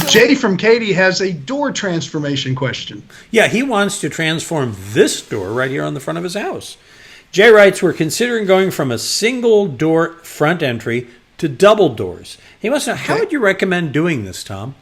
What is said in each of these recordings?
Jay from Katy has a door transformation question. Yeah, he wants to transform this door right here on the front of his house. Jay writes, we're considering going from a single door front entry to double doors. He wants to know, how would you recommend doing this, Tom?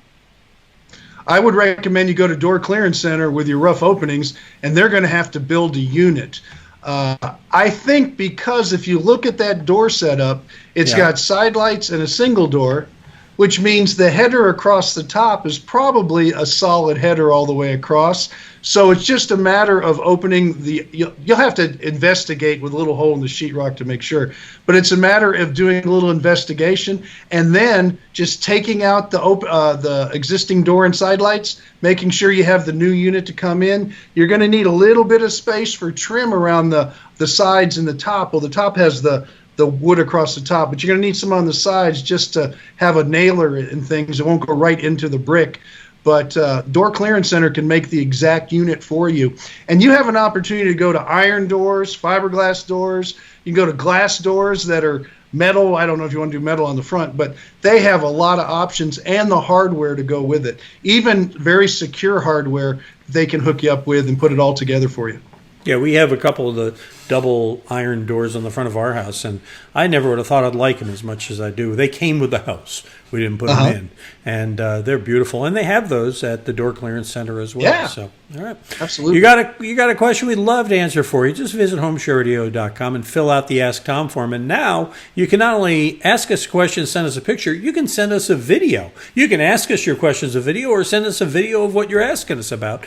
I would recommend you go to Door Clearance Center with your rough openings, and they're going to have to build a unit. I think because if you look at that door setup, it's got side lights and a single door, which means the header across the top is probably a solid header all the way across. So it's just a matter of opening you'll have to investigate with a little hole in the sheetrock to make sure, but it's a matter of doing a little investigation and then just taking out the existing door and side lights, making sure you have the new unit to come in. You're going to need a little bit of space for trim around the sides and the top. Well, the top has the wood across the top, but you're going to need some on the sides just to have a nailer and things. It won't go right into the brick. But Door Clearance Center can make the exact unit for you. And you have an opportunity to go to iron doors, fiberglass doors. You can go to glass doors that are metal. I don't know if you want to do metal on the front, but they have a lot of options and the hardware to go with it. Even very secure hardware they can hook you up with and put it all together for you. Yeah, we have a couple of the double iron doors on the front of our house, and I never would have thought I'd like them as much as I do. They came with the house. We didn't put them in, and they're beautiful. And they have those at the Door Clearance Center as well. Yeah, so, all right. Absolutely. You got a question we'd love to answer for you. Just visit HomeShowRadio.com and fill out the Ask Tom form. And now you can not only ask us a question, send us a picture, you can send us a video. You can ask us your questions a video or send us a video of what you're asking us about.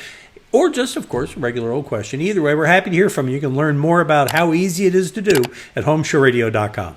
Or just, of course, a regular old question. Either way, we're happy to hear from you. You can learn more about how easy it is to do at HomeShowRadio.com.